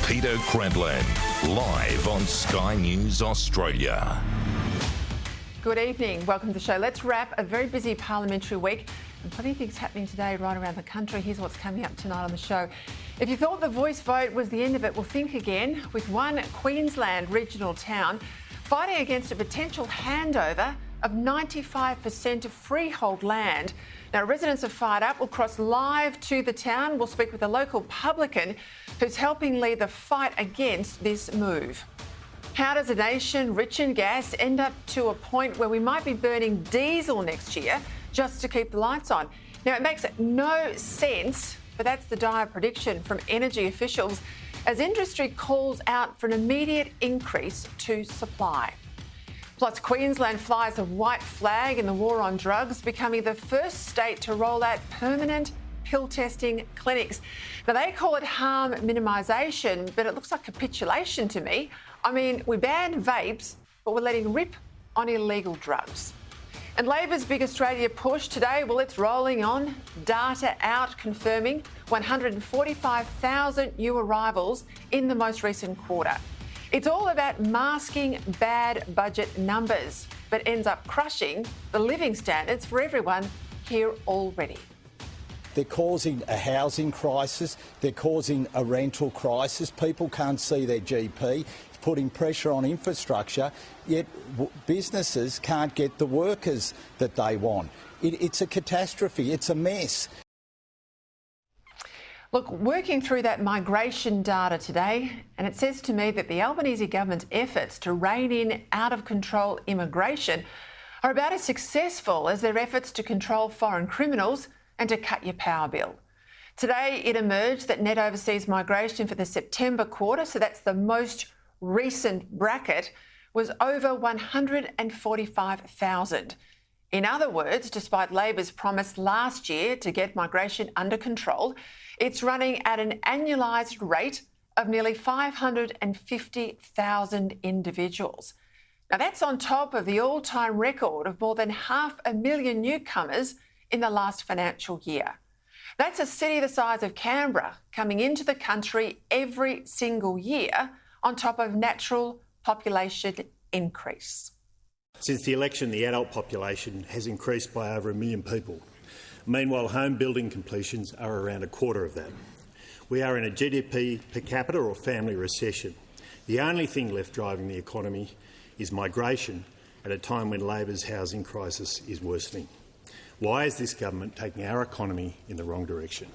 Peter Credlin, live on Sky News Australia. Good evening. Welcome to the show. Let's wrap a very busy parliamentary week and plenty of things happening today right around the country. Here's what's coming up tonight on the show. If you thought the voice vote was the end of it, well, think again, with one Queensland regional town fighting against a potential handover of 95% of freehold land. Now, residents are fired up. We'll cross live to the town. We'll speak with a local publican who's helping lead the fight against this move. How does a nation rich in gas end up to a point where we might be burning diesel next year just to keep the lights on? Now, it makes no sense, but that's the dire prediction from energy officials as industry calls out for an immediate increase to supply. Plus, Queensland flies a white flag in the war on drugs, becoming the first state to roll out permanent pill testing clinics. Now, they call it harm minimisation, but it looks like capitulation to me. I mean, we banned vapes, but we're letting rip on illegal drugs. And Labor's Big Australia push today, well, it's rolling on. Data out confirming 145,000 new arrivals in the most recent quarter. It's all about masking bad budget numbers, but ends up crushing the living standards for everyone here already. They're causing a housing crisis, they're causing a rental crisis, people can't see their GP, it's putting pressure on infrastructure, yet businesses can't get the workers that they want. It's a catastrophe, it's a mess. Look, working through that migration data today, and it says to me that the Albanese government's efforts to rein in out-of-control immigration are about as successful as their efforts to control foreign criminals and to cut your power bill. Today, it emerged that net overseas migration for the September quarter, so that's the most recent bracket, was over 145,000. In other words, despite Labor's promise last year to get migration under control, it's running at an annualised rate of nearly 550,000 individuals. Now, that's on top of the all-time record of more than 500,000 newcomers in the last financial year. That's a city the size of Canberra coming into the country every single year on top of natural population increase. Since the election, the adult population has increased by over 1 million people. Meanwhile, home building completions are around a quarter of that. We are in a GDP per capita or family recession. The only thing left driving the economy is migration at a time when Labor's housing crisis is worsening. Why is this government taking our economy in the wrong direction?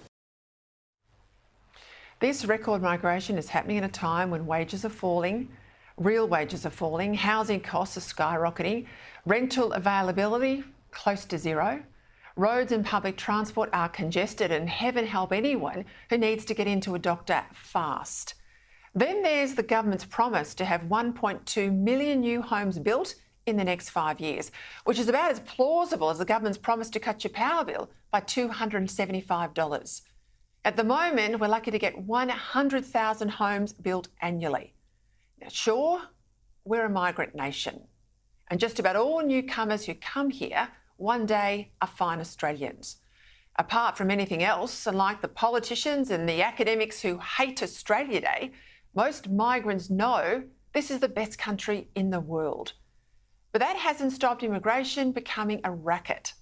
This record migration is happening at a time when wages are falling, real wages are falling, housing costs are skyrocketing, rental availability close to zero, roads and public transport are congested, and heaven help anyone who needs to get into a doctor fast. Then there's the government's promise to have 1.2 million new homes built in the next 5 years, which is about as plausible as the government's promise to cut your power bill by $275. At the moment, we're lucky to get 100,000 homes built annually. Now, sure, we're a migrant nation, and just about all newcomers who come here one day are fine Australians. Apart from anything else, unlike the politicians and the academics who hate Australia Day, most migrants know this is the best country in the world. But that hasn't stopped immigration becoming a racket.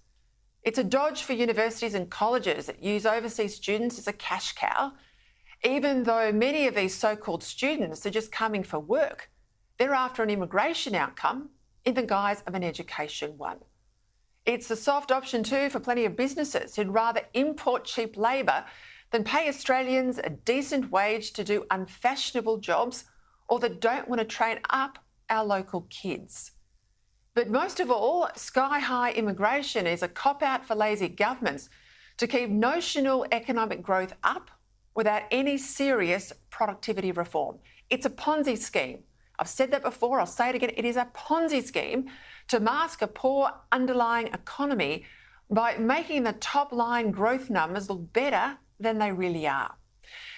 It's a dodge for universities and colleges that use overseas students as a cash cow. Even though many of these so-called students are just coming for work, they're after an immigration outcome in the guise of an education one. It's a soft option too for plenty of businesses who'd rather import cheap labour than pay Australians a decent wage to do unfashionable jobs or that don't want to train up our local kids. But most of all, sky-high immigration is a cop-out for lazy governments to keep notional economic growth up without any serious productivity reform. It's a Ponzi scheme. I've said that before, I'll say it again. It is a Ponzi scheme to mask a poor underlying economy by making the top-line growth numbers look better than they really are.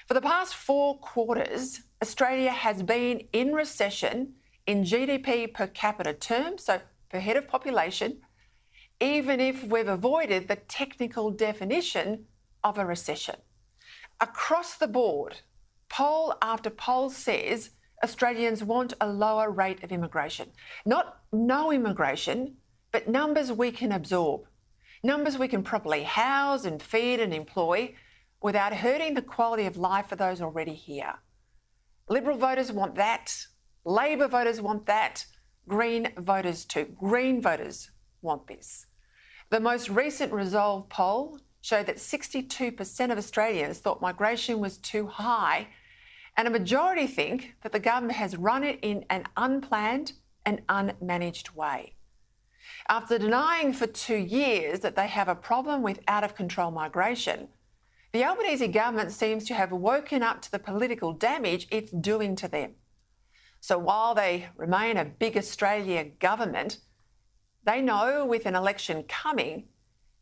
For the past 4 quarters, Australia has been in recession in GDP per capita terms, so per head of population, even if we've avoided the technical definition of a recession. Across the board, poll after poll says Australians want a lower rate of immigration. Not no immigration, but numbers we can absorb. Numbers we can properly house and feed and employ without hurting the quality of life for those already here. Liberal voters want that. Labor voters want that. Green voters too. Green voters want this. The most recent Resolve poll showed that 62% of Australians thought migration was too high, and a majority think that the government has run it in an unplanned and unmanaged way. After denying for 2 years that they have a problem with out-of-control migration, the Albanese government seems to have woken up to the political damage it's doing to them. So while they remain a big Australia government, they know with an election coming,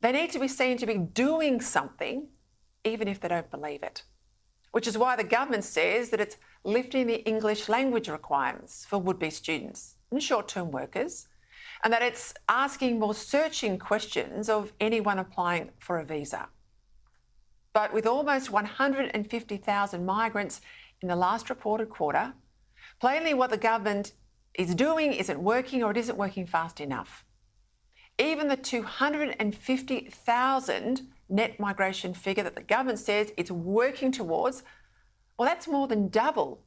they need to be seen to be doing something, even if they don't believe it. Which is why the government says that it's lifting the English language requirements for would-be students and short-term workers, and that it's asking more searching questions of anyone applying for a visa. But with almost 150,000 migrants in the last reported quarter, plainly what the government is doing isn't working, or it isn't working fast enough. Even the 250,000 net migration figure that the government says it's working towards, well, that's more than double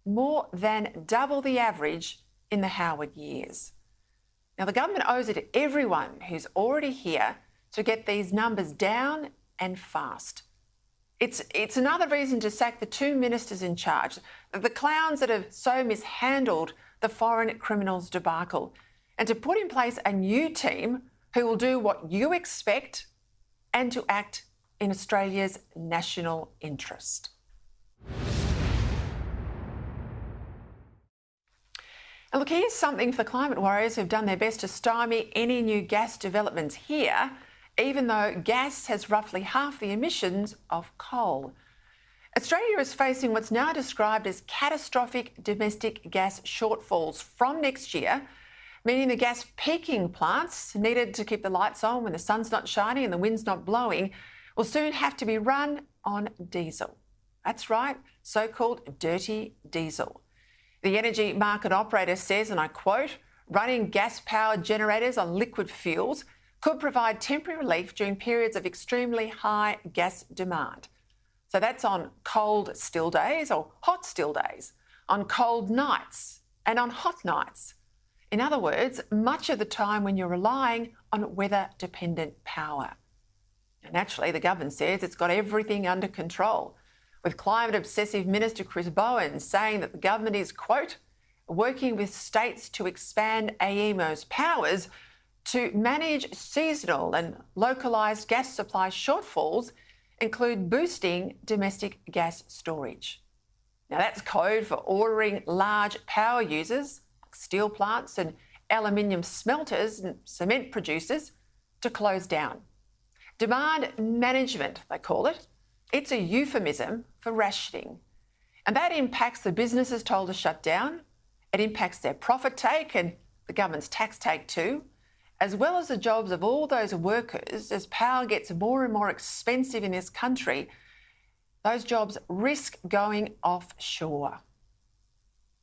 the average in the Howard years. Now, the government owes it to everyone who's already here to get these numbers down and fast. It's another reason to sack the 2 ministers in charge, the clowns that have so mishandled the foreign criminals debacle, and to put in place a new team who will do what you expect and to act in Australia's national interest. And look, here's something for climate warriors who've done their best to stymie any new gas developments here, even though gas has roughly half the emissions of coal. Australia is facing what's now described as catastrophic domestic gas shortfalls from next year, meaning the gas peaking plants needed to keep the lights on when the sun's not shining and the wind's not blowing will soon have to be run on diesel. That's right, so-called dirty diesel. The energy market operator says, and I quote, running gas-powered generators on liquid fuels could provide temporary relief during periods of extremely high gas demand. So that's on cold still days or hot still days, on cold nights and on hot nights. In other words, much of the time when you're relying on weather-dependent power. And naturally, the government says it's got everything under control, with climate-obsessive Minister Chris Bowen saying that the government is, quote, working with states to expand AEMO's powers to manage seasonal and localised gas supply shortfalls, include boosting domestic gas storage. Now, that's code for ordering large power users, like steel plants and aluminium smelters and cement producers, to close down. Demand management, they call it. It's a euphemism for rationing. And that impacts the businesses told to shut down. It impacts their profit take and the government's tax take too, as well as the jobs of all those workers. As power gets more and more expensive in this country, those jobs risk going offshore.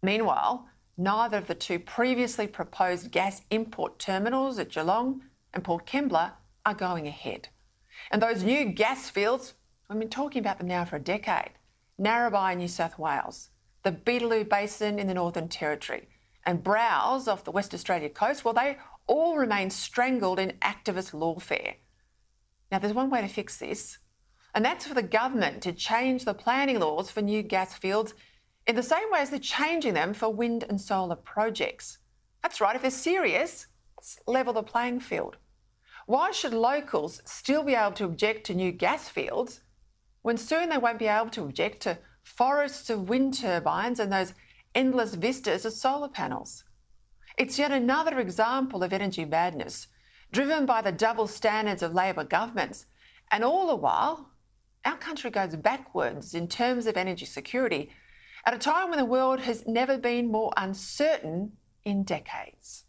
Meanwhile, neither of the 2 previously proposed gas import terminals at Geelong and Port Kembla are going ahead. And those new gas fields, we've been talking about them now for a decade. Narrabri in New South Wales, the Beetaloo Basin in the Northern Territory, and Browse off the West Australia coast, well, they all remain strangled in activist lawfare. Now, there's one way to fix this, and that's for the government to change the planning laws for new gas fields in the same way as they're changing them for wind and solar projects. That's right, if they're serious, let's level the playing field. Why should locals still be able to object to new gas fields when soon they won't be able to object to forests of wind turbines and those endless vistas of solar panels? It's yet another example of energy madness, driven by the double standards of Labor governments. And all the while, our country goes backwards in terms of energy security at a time when the world has never been more uncertain in decades.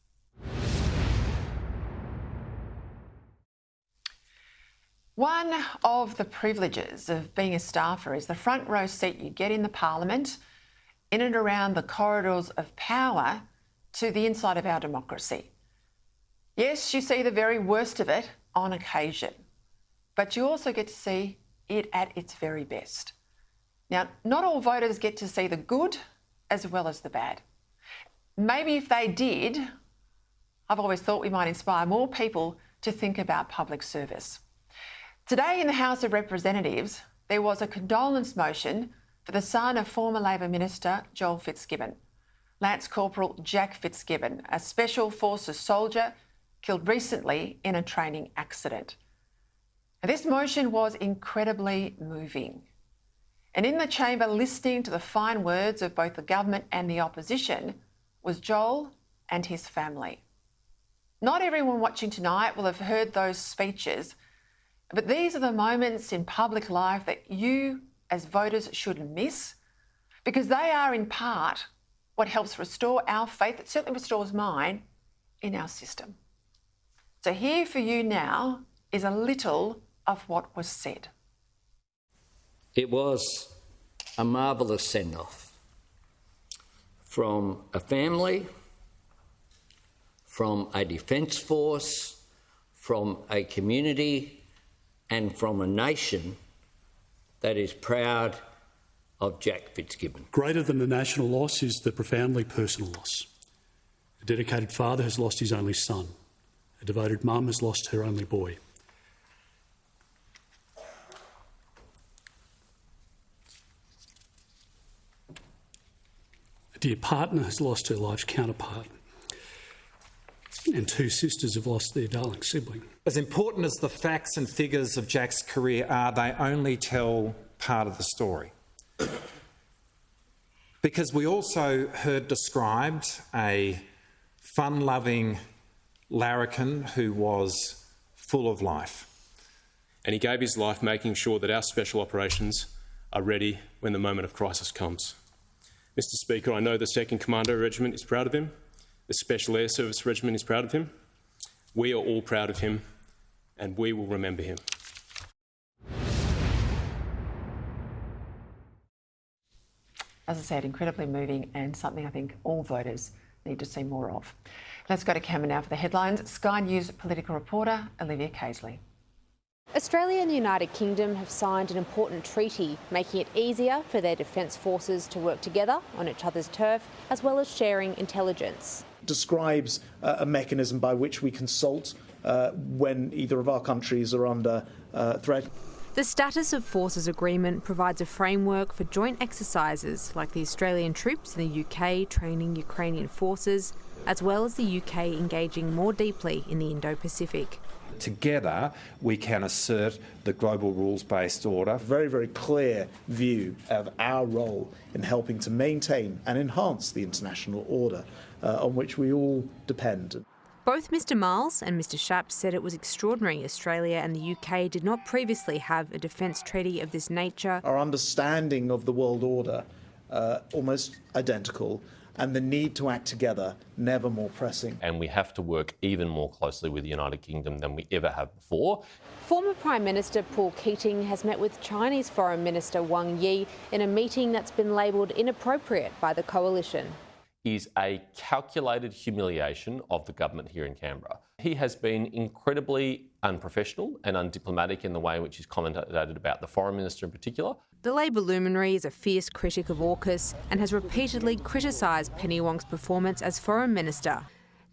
One of the privileges of being a staffer is the front row seat you get in the Parliament, in and around the corridors of power to the inside of our democracy. Yes, you see the very worst of it on occasion, but you also get to see it at its very best. Now, not all voters get to see the good as well as the bad. Maybe if they did, I've always thought we might inspire more people to think about public service. Today in the House of Representatives, there was a condolence motion for the son of former Labor Minister Joel Fitzgibbon, Lance Corporal Jack Fitzgibbon, a Special Forces soldier killed recently in a training accident. Now, this motion was incredibly moving. And in the chamber, listening to the fine words of both the government and the opposition, was Joel and his family. Not everyone watching tonight will have heard those speeches, but these are the moments in public life that you as voters shouldn't miss, because they are in part what helps restore our faith, it certainly restores mine, in our system. So here for you now is a little of what was said. It was a marvellous send-off from a family, from a defence force, from a community and from a nation that is proud of Jack Fitzgibbon. Greater than the national loss is the profoundly personal loss. A dedicated father has lost his only son. A devoted mum has lost her only boy. A dear partner has lost her life's counterpart. And two sisters have lost their darling sibling. As important as the facts and figures of Jack's career are, they only tell part of the story. Because we also heard described a fun-loving larrikin who was full of life. And he gave his life making sure that our special operations are ready when the moment of crisis comes. Mr. Speaker, I know the 2nd Commando Regiment is proud of him. The Special Air Service Regiment is proud of him. We are all proud of him, and we will remember him. As I said, incredibly moving and something I think all voters need to see more of. Let's go to camera now for the headlines. Sky News political reporter Olivia Casely. Australia and the United Kingdom have signed an important treaty, making it easier for their defence forces to work together on each other's turf, as well as sharing intelligence. Describes a mechanism by which we consult when either of our countries are under threat. The Status of Forces Agreement provides a framework for joint exercises like the Australian troops in the UK training Ukrainian forces, as well as the UK engaging more deeply in the Indo-Pacific. Together, we can assert the global rules-based order. Very, very clear view of our role in helping to maintain and enhance the international order on which we all depend. Both Mr Miles and Mr Shapps said it was extraordinary Australia and the UK did not previously have a defence treaty of this nature. Our understanding of the world order almost identical, and the need to act together never more pressing. And we have to work even more closely with the United Kingdom than we ever have before. Former Prime Minister Paul Keating has met with Chinese Foreign Minister Wang Yi in a meeting that's been labelled inappropriate by the coalition. Is a calculated humiliation of the government here in Canberra. He has been incredibly unprofessional and undiplomatic in the way in which he's commented about the Foreign Minister in particular. The Labor luminary is a fierce critic of AUKUS and has repeatedly criticised Penny Wong's performance as Foreign Minister.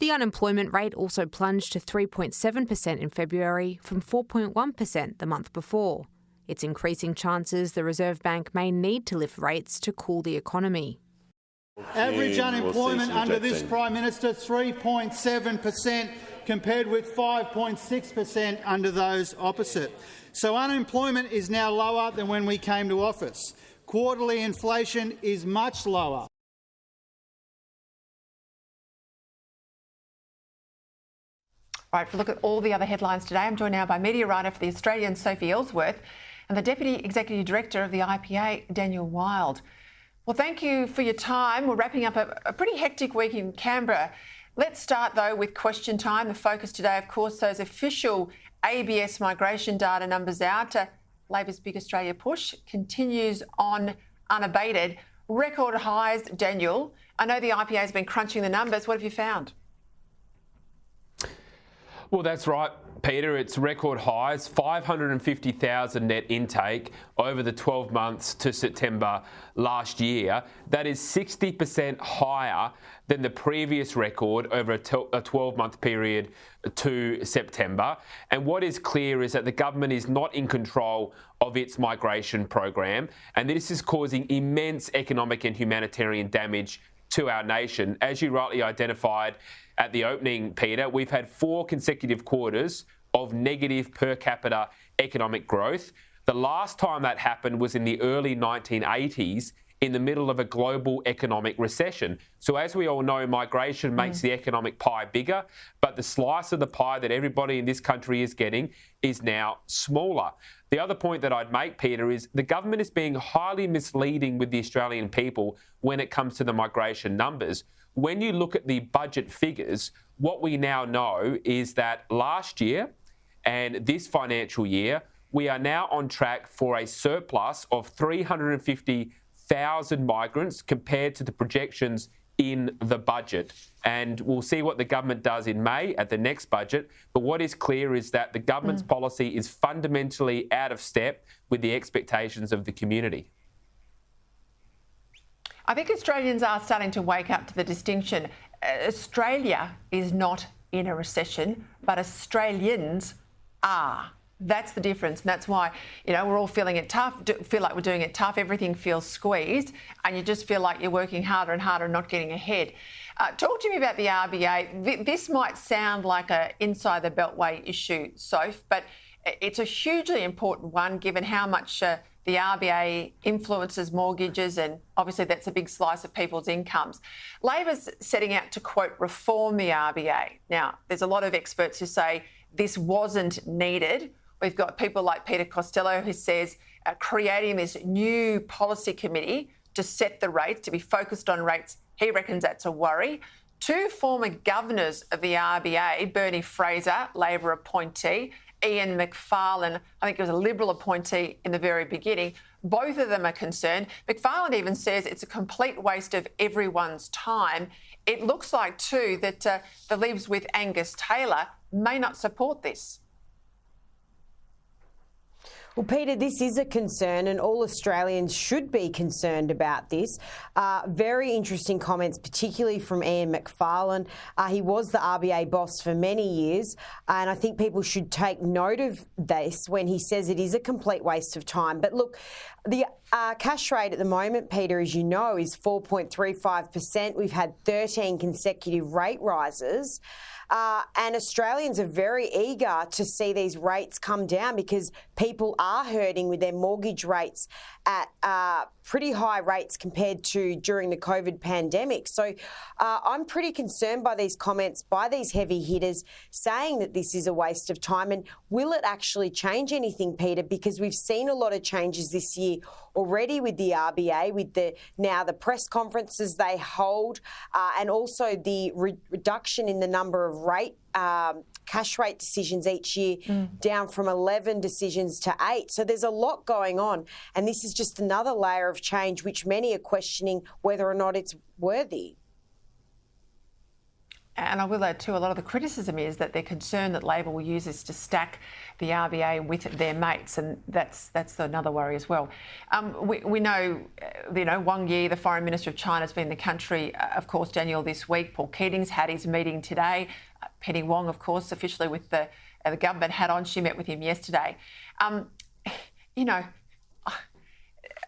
The unemployment rate also plunged to 3.7% in February from 4.1% the month before. It's increasing chances the Reserve Bank may need to lift rates to cool the economy. Average unemployment under this Prime Minister, 3.7%, compared with 5.6% under those opposite. So unemployment is now lower than when we came to office. Quarterly inflation is much lower. All right, for a look at all the other headlines today, I'm joined now by media writer for The Australian, Sophie Ellsworth, and the Deputy Executive Director of the IPA, Daniel Wild. Well, thank you for your time. We're wrapping up a pretty hectic week in Canberra. Let's start, though, with question time. The focus today, of course, those official ABS migration data numbers out. Labor's Big Australia push continues on unabated. Record highs, Daniel. I know the IPA has been crunching the numbers. What have you found? Well, that's right, Peter. It's record highs, 550,000 net intake over the 12 months to September last year. That is 60% higher than the previous record over a 12-month period to September. And what is clear is that the government is not in control of its migration program, and this is causing immense economic and humanitarian damage to our nation. As you rightly identified at the opening, Peter, we've had 4 consecutive quarters of negative per capita economic growth. The last time that happened was in the early 1980s, in the middle of a global economic recession. So as we all know, migration makes the economic pie bigger, but the slice of the pie that everybody in this country is getting is now smaller. The other point that I'd make, Peter, is the government is being highly misleading with the Australian people when it comes to the migration numbers. When you look at the budget figures, what we now know is that last year and this financial year, we are now on track for a surplus of 350,000 migrants compared to the projections in the budget. And we'll see what the government does in May at the next budget. But what is clear is that the government's policy is fundamentally out of step with the expectations of the community. I think Australians are starting to wake up to the distinction. Australia is not in a recession, but Australians are. That's the difference. And that's why, we're all feeling it tough, feel like we're doing it tough. Everything feels squeezed and you just feel like you're working harder and harder and not getting ahead. Talk to me about the RBA. This might sound like an inside the Beltway issue, Soph, but it's a hugely important one given how much the RBA influences mortgages, and obviously that's a big slice of people's incomes. Labor's setting out to, quote, reform the RBA. Now, there's a lot of experts who say this wasn't needed. We've got people like Peter Costello who says creating this new policy committee to set the rates, to be focused on rates, he reckons that's a worry. 2 former governors of the RBA, Bernie Fraser, Labor appointee, Ian Macfarlane, I think he was a Liberal appointee in the very beginning. Both of them are concerned. Macfarlane even says it's a complete waste of everyone's time. It looks like, too, that the Libs with Angus Taylor may not support this. Well, Peter, this is a concern and all Australians should be concerned about this. Very interesting comments, particularly from Ian Macfarlane. He was the RBA boss for many years, and I think people should take note of this when he says it is a complete waste of time. But look, the cash rate at the moment, Peter, as you know, is 4.35%. We've had 13 consecutive rate rises. And Australians are very eager to see these rates come down because people are hurting with their mortgage rates at pretty high rates compared to during the COVID pandemic. So I'm pretty concerned by these comments, by these heavy hitters saying that this is a waste of time. And will it actually change anything, Peter? Because we've seen a lot of changes this year already with the RBA, with the press conferences they hold, and also the reduction in the number of cash rate decisions each year, down from 11 decisions to 8. So there's a lot going on, and this is just another layer of change which many are questioning whether or not it's worthy. And I will add too, a lot of the criticism is that they're concerned that Labor will use this to stack the RBA with their mates, and that's another worry as well. We know, Wang Yi, the Foreign Minister of China, has been in the country, of course, Daniel, this week. Paul Keating's had his meeting today. Penny Wong, of course, officially with the government hat on. She met with him yesterday.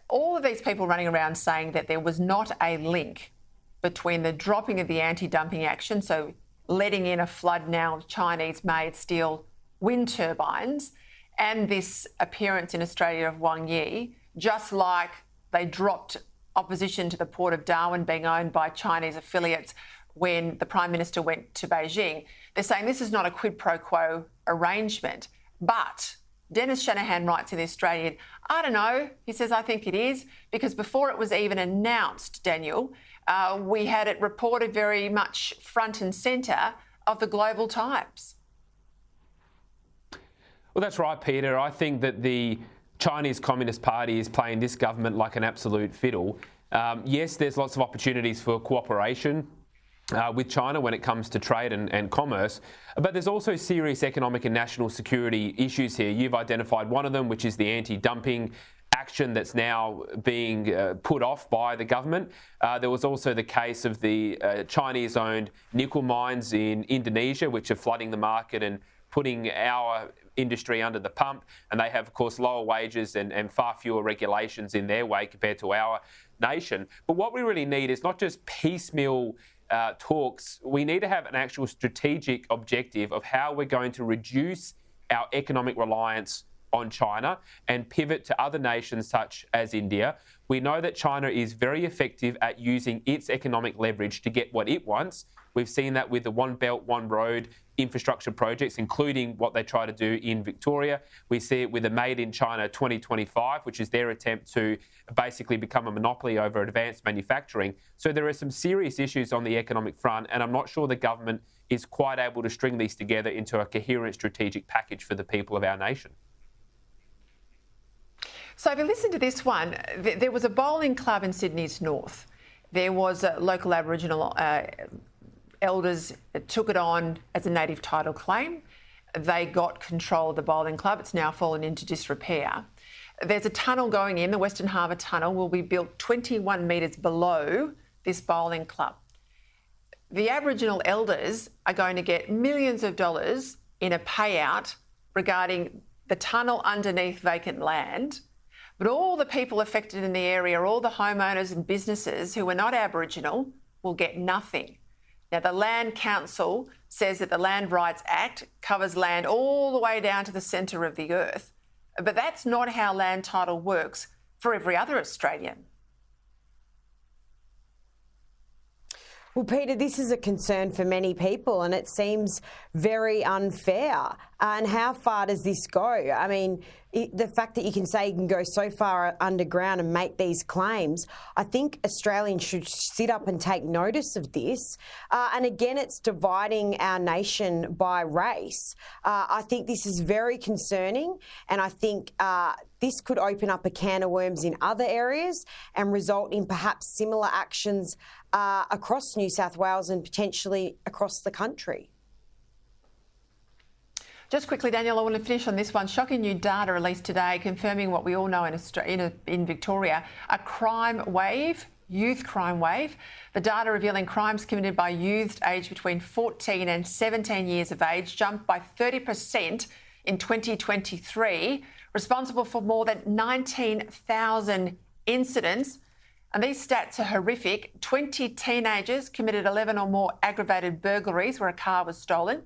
All of these people running around saying that there was not a link between the dropping of the anti-dumping action, so letting in a flood now of Chinese-made steel wind turbines, and this appearance in Australia of Wang Yi, just like they dropped opposition to the Port of Darwin being owned by Chinese affiliates when the Prime Minister went to Beijing. They're saying this is not a quid pro quo arrangement. But Dennis Shanahan writes in The Australian, I don't know. He says, I think it is, because before it was even announced, Daniel, we had it reported very much front and centre of the Global Times. Well, that's right, Peter. I think that the Chinese Communist Party is playing this government like an absolute fiddle. Yes, there's lots of opportunities for cooperation with China when it comes to trade and commerce, but there's also serious economic and national security issues here. You've identified one of them, which is the anti-dumping action that's now being put off by the government. There was also the case of the Chinese-owned nickel mines in Indonesia, which are flooding the market and putting our industry under the pump, and they have, of course, lower wages and far fewer regulations in their way compared to our nation. But what we really need is not just piecemeal talks. We need to have an actual strategic objective of how we're going to reduce our economic reliance on China and pivot to other nations such as India. We know that China is very effective at using its economic leverage to get what it wants. We've seen that with the One Belt, One Road infrastructure projects, including what they try to do in Victoria. We see it with the Made in China 2025, which is their attempt to basically become a monopoly over advanced manufacturing. So there are some serious issues on the economic front, and I'm not sure the government is quite able to string these together into a coherent strategic package for the people of our nation. So if you listen to this one, there was a bowling club in Sydney's north. There was a local Aboriginal elders took it on as a native title claim. They got control of the bowling club. It's now fallen into disrepair. There's a tunnel going in. The Western Harbour Tunnel will be built 21 metres below this bowling club. The Aboriginal elders are going to get millions of dollars in a payout regarding the tunnel underneath vacant land. But all the people affected in the area, all the homeowners and businesses who are not Aboriginal, will get nothing. Now, the Land Council says that the Land Rights Act covers land all the way down to the centre of the earth. But that's not how land title works for every other Australian. Well, Peter, this is a concern for many people and it seems very unfair. And how far does this go? I mean, the fact that you can say you can go so far underground and make these claims, I think Australians should sit up and take notice of this. And again, it's dividing our nation by race. I think this is very concerning, and I think this could open up a can of worms in other areas and result in perhaps similar actions across New South Wales and potentially across the country. Just quickly, Daniel, I want to finish on this one. Shocking new data released today confirming what we all know in Victoria, a crime wave, youth crime wave. The data revealing crimes committed by youths aged between 14 and 17 years of age jumped by 30% in 2023, responsible for more than 19,000 incidents. And these stats are horrific. 20 teenagers committed 11 or more aggravated burglaries where a car was stolen.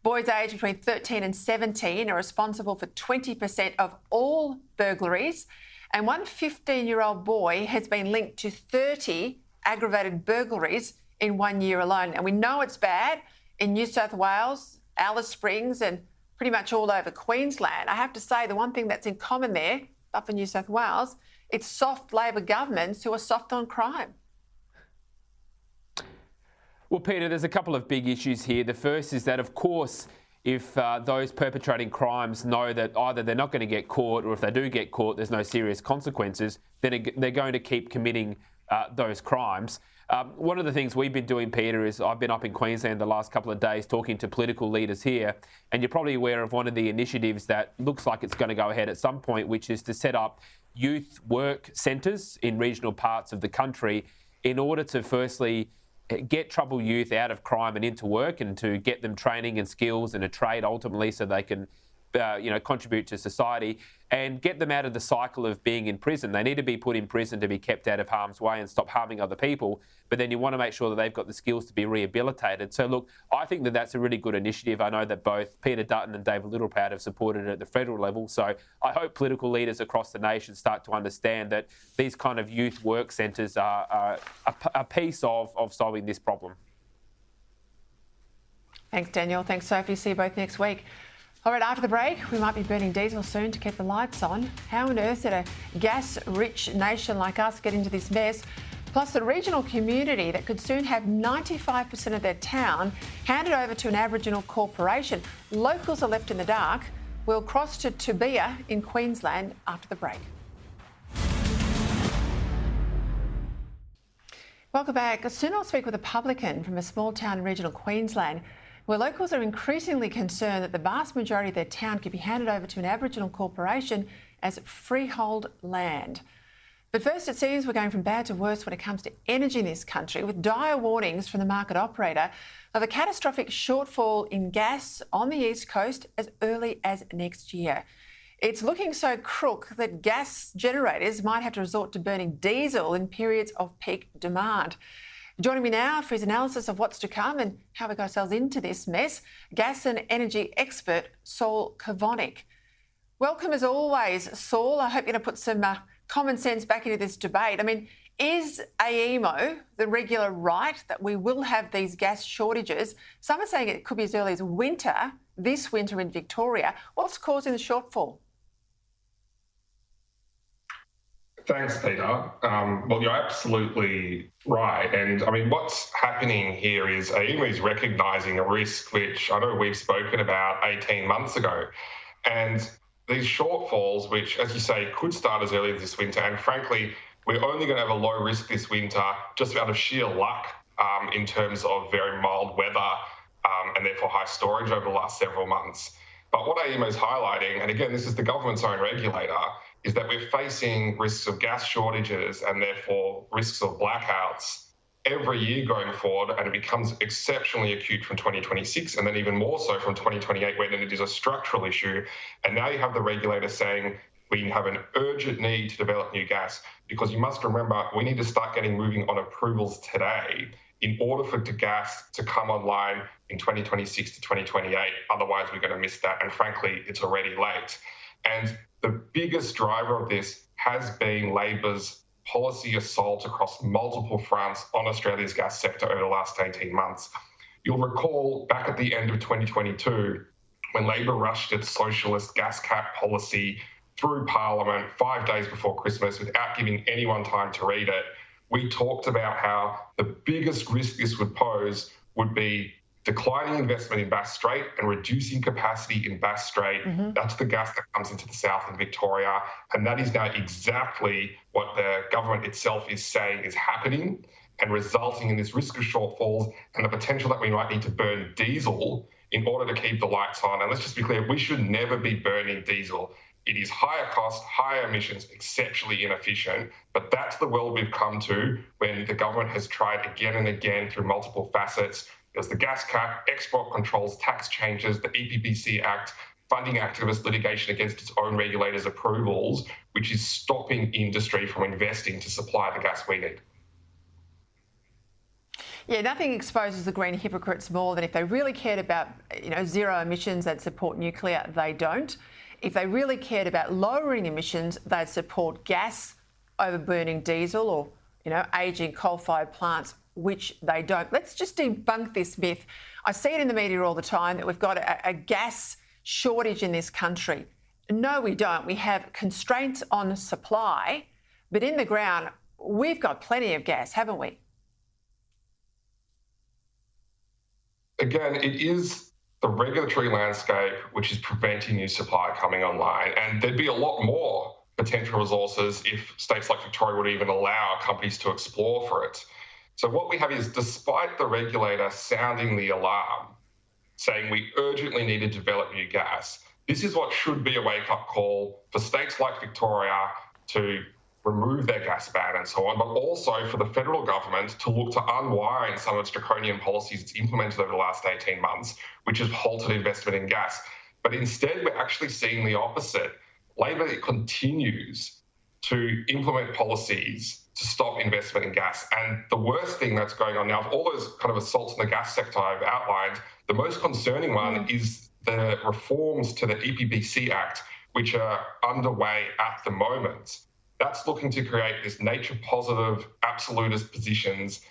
Boys aged between 13 and 17 are responsible for 20% of all burglaries. And one 15-year-old boy has been linked to 30 aggravated burglaries in 1 year alone. And we know it's bad in New South Wales, Alice Springs and pretty much all over Queensland. I have to say the one thing that's in common there, up in New South Wales, it's soft Labor governments who are soft on crime. Well, Peter, there's a couple of big issues here. The first is that, of course, if those perpetrating crimes know that either they're not going to get caught or if they do get caught, there's no serious consequences, then they're going to keep committing those crimes. One of the things we've been doing, Peter, is I've been up in Queensland the last couple of days talking to political leaders here, and you're probably aware of one of the initiatives that looks like it's going to go ahead at some point, which is to set up youth work centres in regional parts of the country in order to firstly get troubled youth out of crime and into work, and to get them training and skills and a trade ultimately so they can contribute to society and get them out of the cycle of being in prison. They need to be put in prison to be kept out of harm's way and stop harming other people, but then you want to make sure that they've got the skills to be rehabilitated. So look, I think that that's a really good initiative. I know that both Peter Dutton and David Littleproud have supported it at the federal level, so I hope political leaders across the nation start to understand that these kind of youth work centres are a piece of solving this problem. Thanks, Daniel. Thanks, Sophie. See you both next week. All right, after the break, we might be burning diesel soon to keep the lights on. How on earth did a gas-rich nation like us get into this mess? Plus, the regional community that could soon have 95% of their town handed over to an Aboriginal corporation. Locals are left in the dark. We'll cross to Toobiya in Queensland after the break. Welcome back. Soon I'll speak with a publican from a small town in regional Queensland where locals are increasingly concerned that the vast majority of their town could be handed over to an Aboriginal corporation as freehold land. But first, it seems we're going from bad to worse when it comes to energy in this country, with dire warnings from the market operator of a catastrophic shortfall in gas on the East Coast as early as next year. It's looking so crook that gas generators might have to resort to burning diesel in periods of peak demand. Joining me now for his analysis of what's to come and how we got ourselves into this mess, gas and energy expert Saul Kavonic. Welcome as always, Saul. I hope you're going to put some common sense back into this debate. I mean, is AEMO the regular right that we will have these gas shortages? Some are saying it could be as early as winter, this winter in Victoria. What's causing the shortfall? Thanks, Peter. Well, you're absolutely right. And I mean, what's happening here is AEMO is recognising a risk which I know we've spoken about 18 months ago. And these shortfalls, which, as you say, could start as early as this winter, and frankly, we're only going to have a low risk this winter just out of sheer luck in terms of very mild weather and therefore high storage over the last several months. But what AEMO is highlighting, and again, this is the government's own regulator, is that we're facing risks of gas shortages and therefore risks of blackouts every year going forward, and it becomes exceptionally acute from 2026 and then even more so from 2028 when it is a structural issue. And now you have the regulator saying we have an urgent need to develop new gas, because you must remember we need to start getting moving on approvals today in order for the gas to come online in 2026 to 2028. Otherwise, we're going to miss that. And frankly, it's already late. And the biggest driver of this has been Labor's policy assault across multiple fronts on Australia's gas sector over the last 18 months. You'll recall back at the end of 2022, when Labor rushed its socialist gas cap policy through Parliament 5 days before Christmas without giving anyone time to read it, we talked about how the biggest risk this would pose would be declining investment in Bass Strait and reducing capacity in Bass Strait. That's the gas that comes into the south in Victoria. And that is now exactly what the government itself is saying is happening and resulting in this risk of shortfalls and the potential that we might need to burn diesel in order to keep the lights on. And let's just be clear, we should never be burning diesel. It is higher cost, higher emissions, exceptionally inefficient, but that's the world we've come to when the government has tried again and again through multiple facets. There's the gas cap, export controls, tax changes, the EPBC Act, funding activist litigation against its own regulators' approvals, which is stopping industry from investing to supply the gas we need. Yeah, nothing exposes the green hypocrites more than if they really cared about, zero emissions, they'd support nuclear. They don't. If they really cared about lowering emissions, they'd support gas over burning diesel or, ageing coal-fired plants, which they don't. Let's just debunk this myth. I see it in the media all the time that we've got a gas shortage in this country. No, we don't. We have constraints on supply, but in the ground, we've got plenty of gas, haven't we? Again, it is the regulatory landscape which is preventing new supply coming online, and there'd be a lot more potential resources if states like Victoria would even allow companies to explore for it. So what we have is, despite the regulator sounding the alarm, saying we urgently need to develop new gas, this is what should be a wake-up call for states like Victoria to remove their gas ban and so on, but also for the federal government to look to unwind some of its draconian policies it's implemented over the last 18 months, which has halted investment in gas. But instead, we're actually seeing the opposite. Labor continues to implement policies to stop investment in gas. And the worst thing that's going on now, of all those kind of assaults in the gas sector I've outlined, the most concerning one is the reforms to the EPBC Act, which are underway at the moment. That's looking to create this nature-positive, absolutist positions.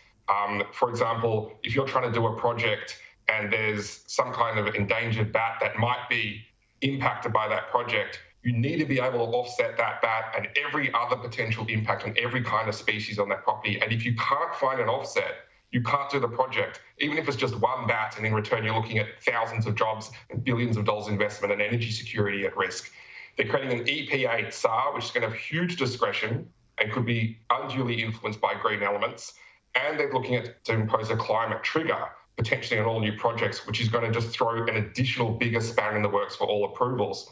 For example, if you're trying to do a project and there's some kind of endangered bat that might be impacted by that project, you need to be able to offset that bat and every other potential impact on every kind of species on that property. And if you can't find an offset, you can't do the project, even if it's just one bat, and in return you're looking at thousands of jobs and billions of dollars investment and energy security at risk. They're creating an EPA SAR, which is going to have huge discretion and could be unduly influenced by green elements. And they're looking at to impose a climate trigger, potentially on all new projects, which is going to just throw an additional bigger span in the works for all approvals.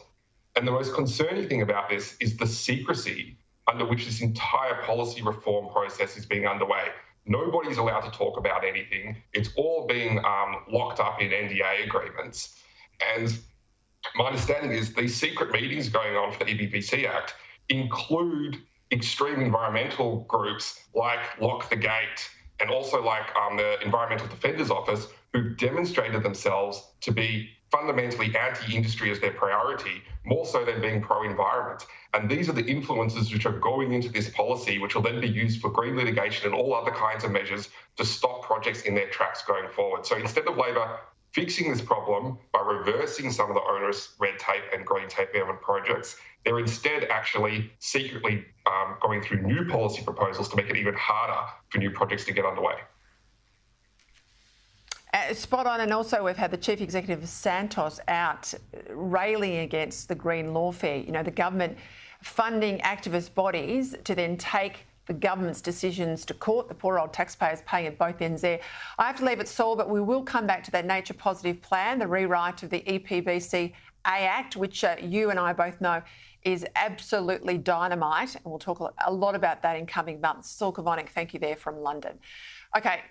And the most concerning thing about this is the secrecy under which this entire policy reform process is being underway. Nobody's allowed to talk about anything. It's all being locked up in NDA agreements. And my understanding is these secret meetings going on for the EPBC Act include extreme environmental groups like Lock the Gate and also like the Environmental Defender's Office, who've demonstrated themselves to be fundamentally anti-industry as their priority, more so than being pro-environment. And these are the influences which are going into this policy, which will then be used for green litigation and all other kinds of measures to stop projects in their tracks going forward. So instead of Labor fixing this problem by reversing some of the onerous red tape and green tape government projects, they're instead actually secretly going through new policy proposals to make it even harder for new projects to get underway. Spot on, and also we've had the Chief Executive of Santos out railing against the green lawfare. You know, the government funding activist bodies to then take the government's decisions to court. The poor old taxpayers paying at both ends there. I have to leave it, Saul, but we will come back to that nature positive plan, the rewrite of the EPBC Act, which you and I both know is absolutely dynamite. And we'll talk a lot about that in coming months. Saul Kavonic, thank you there from London. Okay.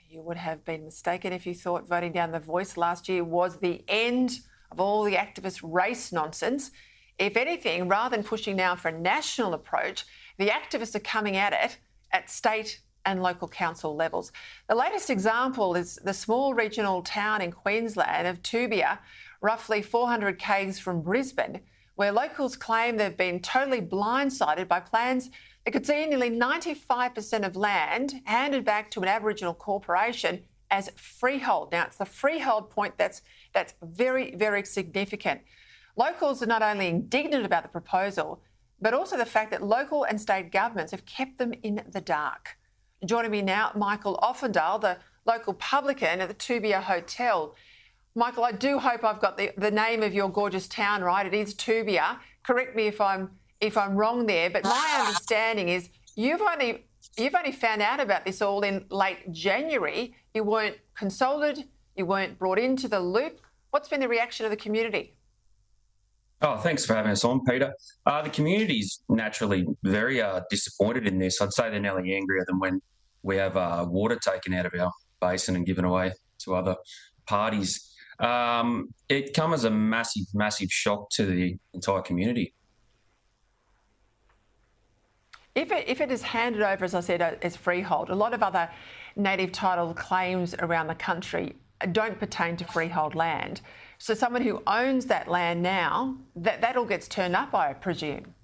You would have been mistaken if you thought voting down the Voice last year was the end of all the activist race nonsense. If anything, rather than pushing now for a national approach, the activists are coming at it at state and local council levels. The latest example is the small regional town in Queensland of Tubia, roughly 400 k's from Brisbane, where locals claim they've been totally blindsided by plans that could see nearly 95% of land handed back to an Aboriginal corporation as freehold. Now, it's the freehold point that's very, very significant. Locals are not only indignant about the proposal, but also the fact that local and state governments have kept them in the dark. Joining me now, Michael Offendale, the local publican at the Tubia Hotel. Michael, I do hope I've got the name of your gorgeous town right. It is Tubia. Correct me if I'm wrong there, but my understanding is you've only found out about this all in late January. You weren't consulted, you weren't brought into the loop. What's been the reaction of the community? Oh, thanks for having us on, Peter. The community's naturally very disappointed in this. I'd say they're nearly angrier than when we have water taken out of our basin and given away to other parties. It comes as a massive, massive shock to the entire community. If it is handed over, as I said, as freehold, a lot of other native title claims around the country don't pertain to freehold land. So someone who owns that land now, that all gets torn up, I presume.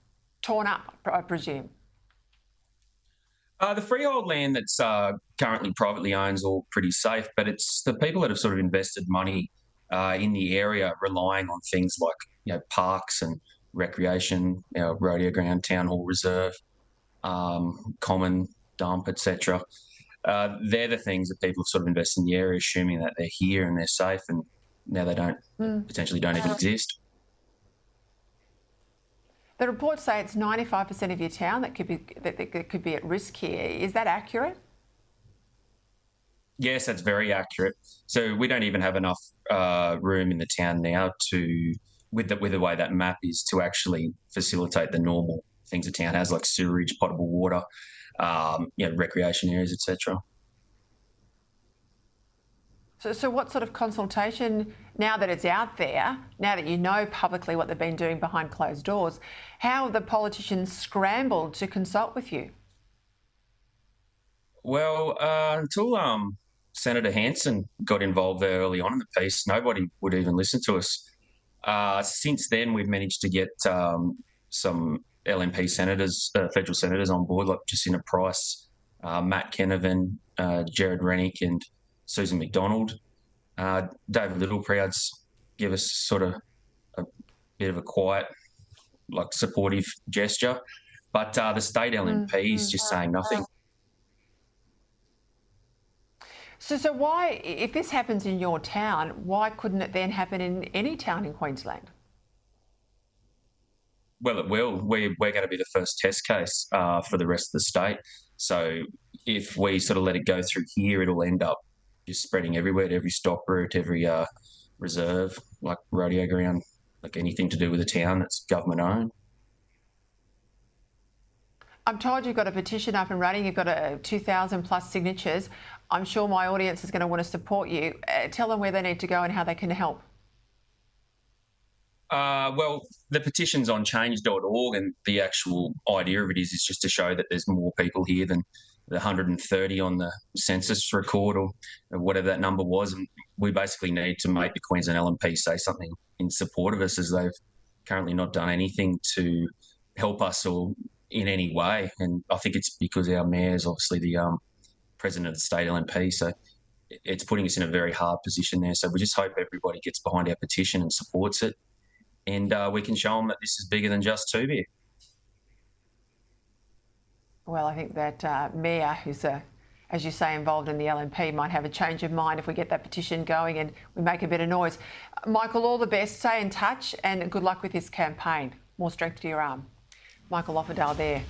The freehold land that's currently privately owned is all pretty safe, but it's the people that have sort of invested money in the area relying on things like parks and recreation, rodeo ground, town hall reserve, common dump, etc. They're the things that people have sort of invested in the area, assuming that they're here and they're safe, and now they potentially don't even exist. The reports say it's 95% of your town that could be at risk here. Is that accurate? Yes, that's very accurate. So we don't even have enough room in the town now with the way that map is, to actually facilitate the normal things a town has, like sewerage, potable water, recreation areas, etc. So what sort of consultation, now that it's out there, now that you know publicly what they've been doing behind closed doors, how have the politicians scrambled to consult with you? Well, until Senator Hanson got involved there early on in the piece, nobody would even listen to us. Since then, we've managed to get some LNP senators, federal senators on board, like Jacinta Price, Matt Canavan, Jared Rennick and Susan McDonald. David Littleproud's give us sort of a bit of a quiet, supportive gesture. But the state LNP is just saying nothing. So why, if this happens in your town, why couldn't it then happen in any town in Queensland? Well, it will. We're going to be the first test case for the rest of the state. So if we sort of let it go through here, it'll end up just spreading everywhere, to every stock route, every reserve, like rodeo ground, like anything to do with a town that's government owned. I'm told you've got a petition up and running. You've got 2,000 plus signatures. I'm sure my audience is going to want to support you. Tell them where they need to go and how they can help. Well, the petition's on change.org, and the actual idea of it is just to show that there's more people here than the 130 on the census record or whatever that number was. And we basically need to make the Queensland LNP say something in support of us, as they've currently not done anything to help us or in any way. And I think it's because our mayor's obviously the president of the state LNP, so it's putting us in a very hard position there. So we just hope everybody gets behind our petition and supports it, and we can show them that this is bigger than just Tubuia. Well, I think that Mayor, who's, as you say, involved in the LNP, might have a change of mind if we get that petition going and we make a bit of noise. Michael, all the best. Stay in touch and good luck with this campaign. More strength to your arm. Michael Offerdale there.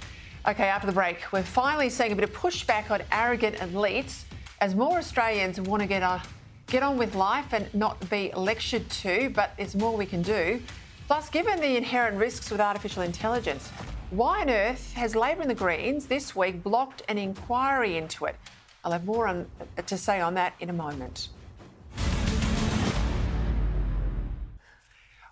OK, after the break, we're finally seeing a bit of pushback on arrogant elites as more Australians want to get on with life and not be lectured to, but there's more we can do. Plus, given the inherent risks with artificial intelligence, why on earth has Labor and the Greens this week blocked an inquiry into it? I'll have more to say on that in a moment.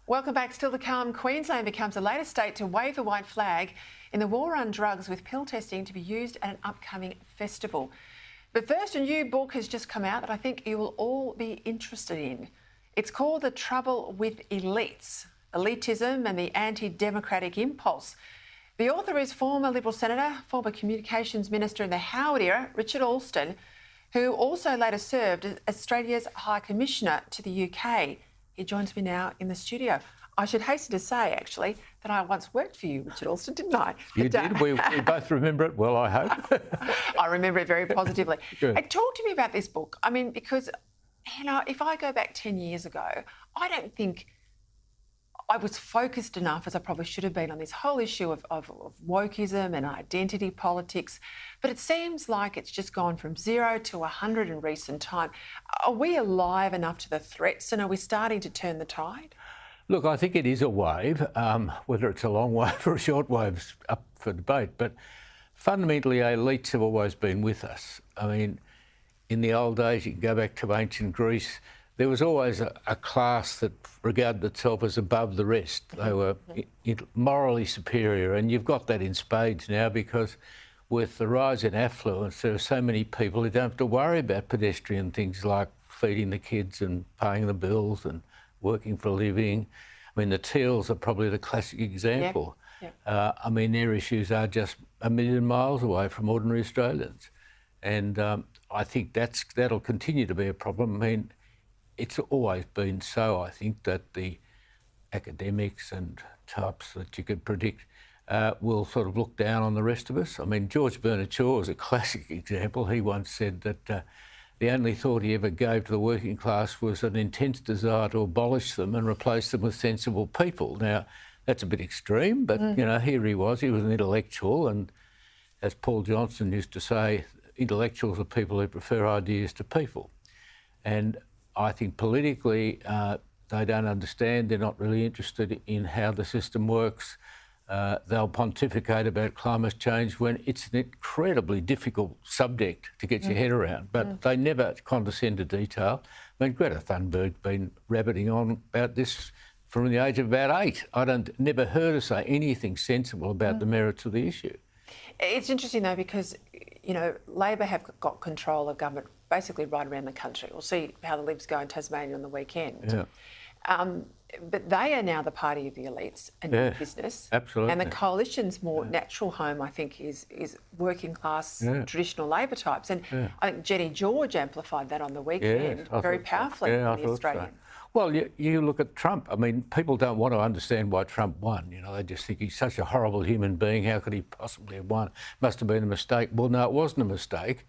Welcome back. Still to come, Queensland becomes the latest state to wave the white flag in the war on drugs, with pill testing to be used at an upcoming festival. But first, a new book has just come out that I think you will all be interested in. It's called The Trouble with Elites: Elitism and the Anti-Democratic Impulse. The author is former Liberal Senator, former Communications Minister in the Howard era, Richard Alston, who also later served as Australia's High Commissioner to the UK. He joins me now in the studio. I should hasten to say, actually, that I once worked for you, Richard Alston, didn't I? You did. We both remember it well, I hope. I remember it very positively. Good. Hey, talk to me about this book. I mean, because, you know, if I go back 10 years ago, I don't think I was focused enough, as I probably should have been, on this whole issue of wokeism and identity politics. But it seems like it's just gone from 0 to 100 in recent time. Are we alive enough to the threats, and are we starting to turn the tide? Look, I think it is a wave. Whether it's a long wave or a short wave's up for debate. But fundamentally, elites have always been with us. I mean, in the old days, you can go back to ancient Greece, there was always a class that regarded itself as above the rest. They were morally superior, and you've got that in spades now, because with the rise in affluence, there are so many people who don't have to worry about pedestrian things like feeding the kids and paying the bills and working for a living. I mean, the Teals are probably the classic example. Yep. I mean, their issues are just a million miles away from ordinary Australians. And I think that'll continue to be a problem. I mean, it's always been so, I think, that the academics and types that you could predict will sort of look down on the rest of us. I mean, George Bernard Shaw is a classic example. He once said that the only thought he ever gave to the working class was an intense desire to abolish them and replace them with sensible people. Now, that's a bit extreme, but, you know, here he was an intellectual, and as Paul Johnson used to say, intellectuals are people who prefer ideas to people. And I think politically they don't understand, they're not really interested in how the system works. They'll pontificate about climate change when it's an incredibly difficult subject to get your head around, but they never condescend to detail. I mean, Greta Thunberg's been rabbiting on about this from the age of about 8. Never heard her say anything sensible about the merits of the issue. It's interesting, though, because, you know, Labor have got control of government basically right around the country. We'll see how the Libs go in Tasmania on the weekend. Yeah. But they are now the party of the elites and business. Absolutely. And the coalition's more natural home, I think, is working class, traditional Labor types. And I think Jenny George amplified that on the weekend very powerfully in the Australian. So. Well, you look at Trump. I mean, people don't want to understand why Trump won. You know, they just think he's such a horrible human being. How could he possibly have won? Must have been a mistake. Well, no, it wasn't a mistake.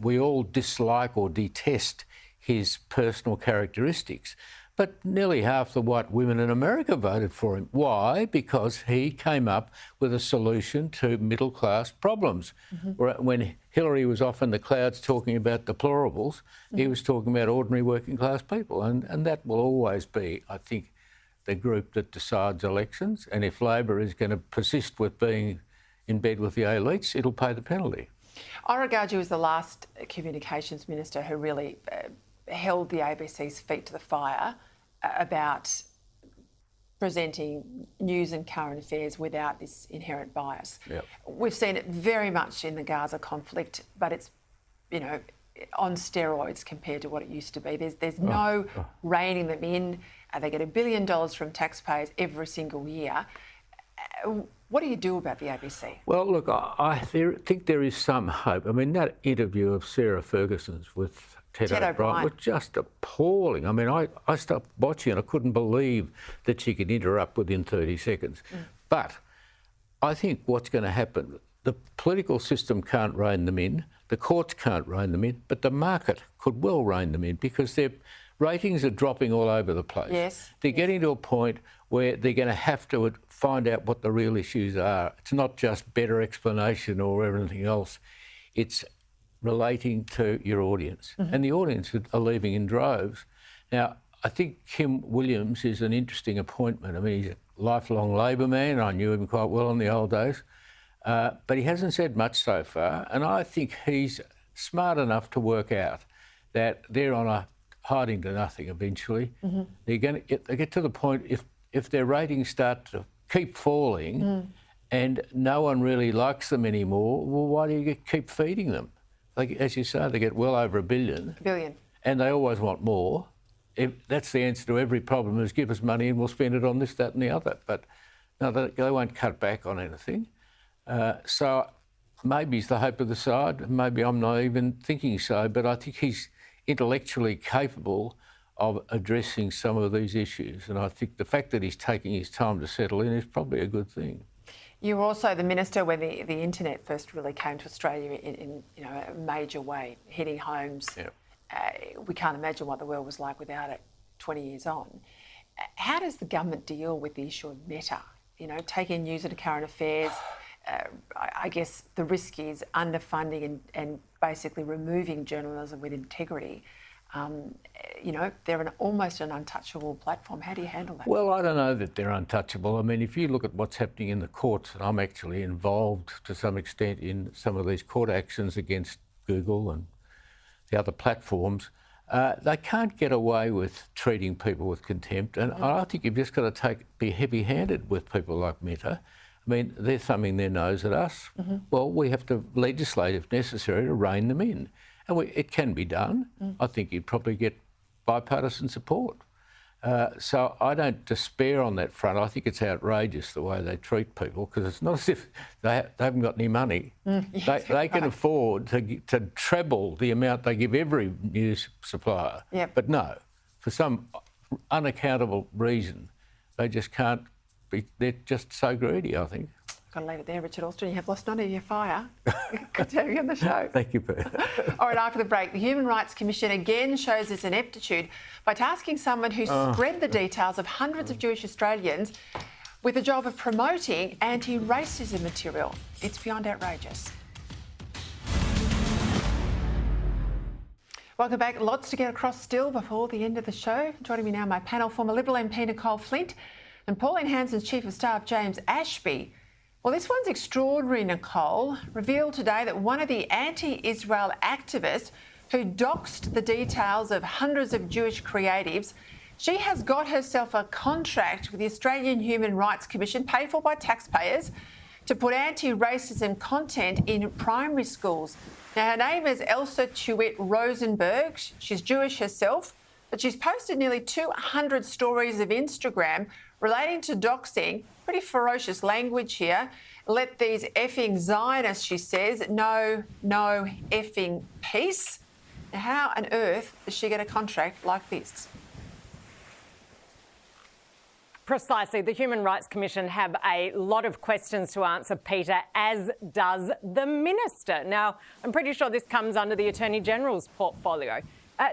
We all dislike or detest his personal characteristics. But nearly half the white women in America voted for him. Why? Because he came up with a solution to middle-class problems. When Hillary was off in the clouds talking about deplorables, he was talking about ordinary working-class people. And that will always be, I think, the group that decides elections. And if Labor is going to persist with being in bed with the elites, it'll pay the penalty. I regard you as the last communications minister who really held the ABC's feet to the fire about presenting news and current affairs without this inherent bias. We've seen it very much in the Gaza conflict, but it's, you know, on steroids compared to what it used to be. There's no reining them in. They get $1 billion from taxpayers every single year. What do you do about the ABC? Well, look, I think there is some hope. I mean, that interview of Sarah Ferguson's with Ted O'Brien was just appalling. I mean, I stopped watching and I couldn't believe that she could interrupt within 30 seconds. But I think what's going to happen, the political system can't rein them in, the courts can't rein them in, but the market could well rein them in because their ratings are dropping all over the place. They're getting to a point where they're going to have to find out what the real issues are. It's not just better explanation or everything else. It's relating to your audience. And the audience are leaving in droves. Now, I think Kim Williams is an interesting appointment. I mean, he's a lifelong Labor man. I knew him quite well in the old days. But he hasn't said much so far. And I think he's smart enough to work out that they're on a hiding to nothing eventually. They're going to get to the point if their ratings start to keep falling and no one really likes them anymore, well, why do you keep feeding them? Like, as you say, they get well over $1 billion. And they always want more. That's the answer to every problem, is give us money and we'll spend it on this, that and the other. But no, they won't cut back on anything. So maybe he's the hope of the side. Maybe I'm not even thinking so, but I think he's intellectually capable of addressing some of these issues. And I think the fact that he's taking his time to settle in is probably a good thing. You were also the minister when the internet first really came to Australia in a major way, hitting homes. We can't imagine what the world was like without it 20 years on. How does the government deal with the issue of Meta? You know, taking news into current affairs, I guess the risk is underfunding and basically removing journalism with integrity. You know, they're almost an untouchable platform. How do you handle that? Well, I don't know that they're untouchable. I mean, if you look at what's happening in the courts, and I'm actually involved to some extent in some of these court actions against Google and the other platforms, they can't get away with treating people with contempt. And I think you've just got to be heavy-handed with people like Meta. I mean, they're thumbing their nose at us. Well, we have to legislate, if necessary, to rein them in. And it can be done. I think you'd probably get bipartisan support. So I don't despair on that front. I think it's outrageous the way they treat people, because it's not as if they haven't got any money. They can afford to treble the amount they give every news supplier. But no, for some unaccountable reason, they just can't be. They're just so greedy, I think. Got to leave it there, Richard Alston. You have lost none of your fire. Good to have you on the show. Thank you, Peter. All right, after the break, the Human Rights Commission again shows its ineptitude by tasking someone who spread the details of hundreds of Jewish Australians with the job of promoting anti-racism material. It's beyond outrageous. Welcome back. Lots to get across still before the end of the show. Joining me now, my panel, former Liberal MP Nicole Flint and Pauline Hanson's Chief of Staff James Ashby. Well, this one's extraordinary, Nicole. Revealed today that one of the anti-Israel activists who doxed the details of hundreds of Jewish creatives, she has got herself a contract with the Australian Human Rights Commission, paid for by taxpayers, to put anti-racism content in primary schools. Now, her name is Elsa Chewett Rosenberg. She's Jewish herself. but she's posted nearly 200 stories of Instagram relating to doxing. Pretty ferocious language here. Let these effing Zionists, she says, know no effing peace. Now, how on earth does she get a contract like this? Precisely. The Human Rights Commission have a lot of questions to answer, Peter, as does the Minister. Now, I'm pretty sure this comes under the Attorney General's portfolio.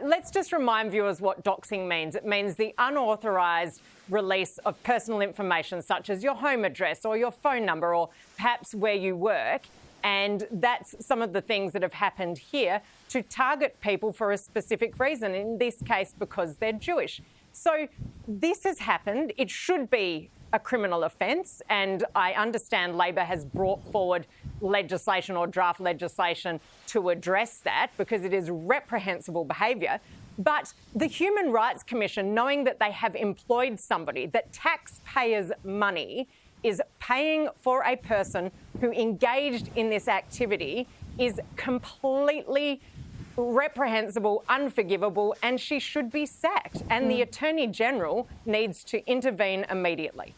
Let's just remind viewers what doxing means. It means the unauthorised release of personal information such as your home address or your phone number or perhaps where you work. And that's some of the things that have happened here to target people for a specific reason, in this case because they're Jewish. So this has happened. It should be a criminal offence, and I understand Labor has brought forward legislation or draft legislation to address that because it is reprehensible behaviour. But the Human Rights Commission, knowing that they have employed somebody, that taxpayers' money is paying for a person who engaged in this activity, is completely reprehensible, unforgivable, and she should be sacked. And the Attorney General needs to intervene immediately.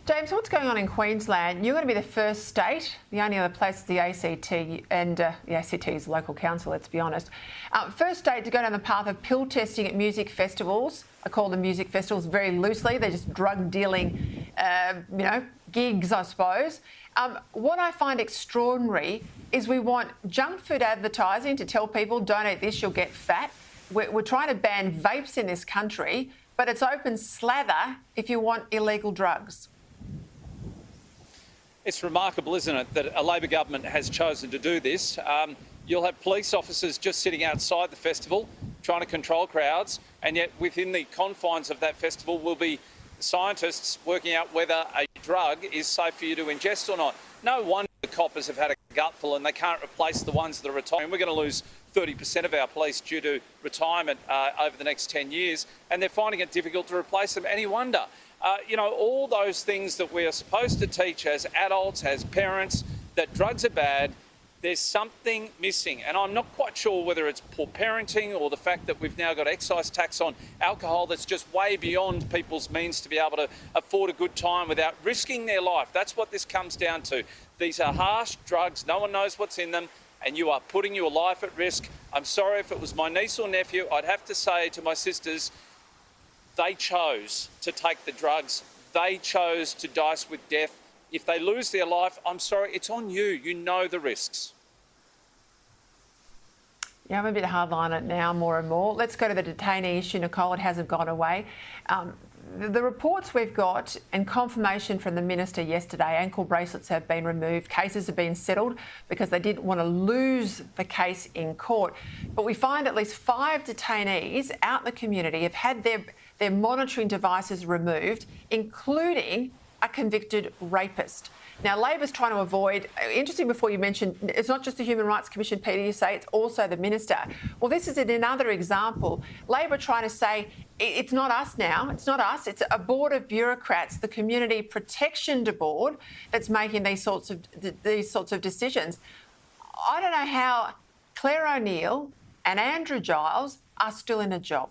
James, what's going on in Queensland? You're going to be the first state, the only other place is the ACT, and the ACT is local council, let's be honest. First state to go down the path of pill testing at music festivals. I call them music festivals very loosely. They're just drug dealing, gigs, I suppose. What I find extraordinary is we want junk food advertising to tell people, don't eat this, you'll get fat. We're trying to ban vapes in this country, but it's open slather if you want illegal drugs. It's remarkable, isn't it, that a Labor government has chosen to do this. You'll have police officers just sitting outside the festival trying to control crowds, and yet within the confines of that festival will be scientists working out whether a drug is safe for you to ingest or not. No wonder the coppers have had a gutful and they can't replace the ones that are retiring. We're going to lose 30% of our police due to retirement over the next 10 years, and they're finding it difficult to replace them. Any wonder? All those things that we are supposed to teach as adults, as parents, that drugs are bad, there's something missing. And I'm not quite sure whether it's poor parenting or the fact that we've now got excise tax on alcohol that's just way beyond people's means to be able to afford a good time without risking their life. That's what this comes down to. These are harsh drugs. No one knows what's in them, and you are putting your life at risk. I'm sorry, if it was my niece or nephew, I'd have to say to my sisters, they chose to take the drugs. They chose to dice with death. If they lose their life, I'm sorry, it's on you. You know the risks. Yeah, I'm a bit hard on it now, more and more. Let's go to the detainee issue, Nicole. It hasn't gone away. The reports we've got and confirmation from the Minister yesterday, ankle bracelets have been removed, cases have been settled because they didn't want to lose the case in court. But we find at least 5 detainees out in the community have had their monitoring devices removed, including a convicted rapist. Now, Labor's trying to avoid, interesting before you mentioned, it's not just the Human Rights Commission, Peter, you say, it's also the Minister. Well, this is another example. Labor trying to say, it's not us now, it's not us, it's a board of bureaucrats, the Community Protection Board, that's making these sorts of decisions. I don't know how Claire O'Neill and Andrew Giles are still in a job.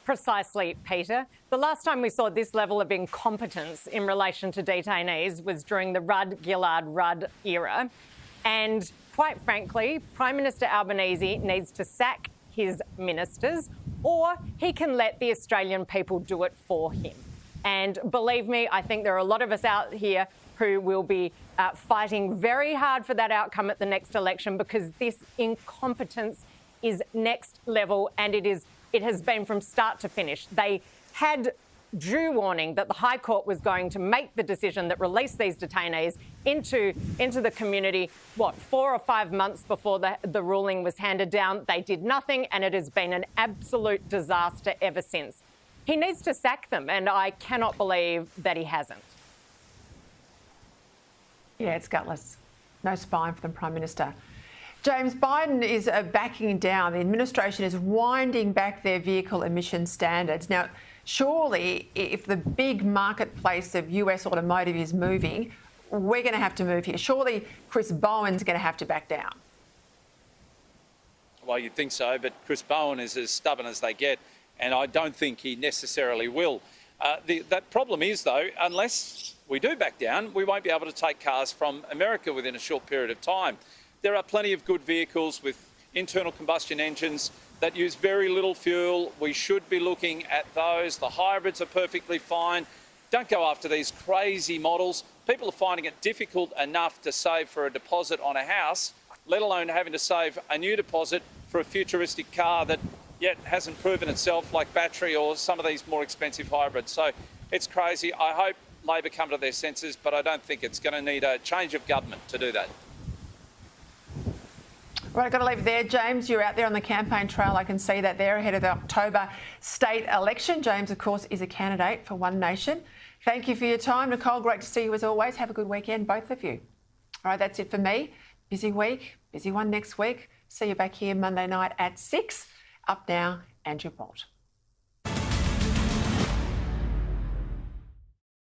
Precisely, Peter. The last time we saw this level of incompetence in relation to detainees was during the Rudd-Gillard-Rudd era. And quite frankly, Prime Minister Albanese needs to sack his ministers, or he can let the Australian people do it for him. And believe me, I think there are a lot of us out here who will be fighting very hard for that outcome at the next election, because this incompetence is next level, and it has been from start to finish. They had due warning that the High Court was going to make the decision that released these detainees into the community, 4 or 5 months before the ruling was handed down. They did nothing, and it has been an absolute disaster ever since. He needs to sack them, and I cannot believe that he hasn't. Yeah, it's gutless. No spine for the Prime Minister. James, Biden is backing down. The administration is winding back their vehicle emission standards. Now, surely, if the big marketplace of US automotive is moving, we're going to have to move here. Surely Chris Bowen's going to have to back down. Well, you'd think so, but Chris Bowen is as stubborn as they get, and I don't think he necessarily will. That problem is, though, unless we do back down, we won't be able to take cars from America within a short period of time. There are plenty of good vehicles with internal combustion engines that use very little fuel. We should be looking at those. The hybrids are perfectly fine. Don't go after these crazy models. People are finding it difficult enough to save for a deposit on a house, let alone having to save a new deposit for a futuristic car that yet hasn't proven itself, like battery or some of these more expensive hybrids. So it's crazy. I hope Labor come to their senses, but I don't think it's going to need a change of government to do that. Right, I've got to leave it there. James, you're out there on the campaign trail. I can see that there ahead of the October state election. James, of course, is a candidate for One Nation. Thank you for your time. Nicole, great to see you as always. Have a good weekend, both of you. All right, that's it for me. Busy week, busy one next week. See you back here Monday night at 6. Up now, Andrew Bolt.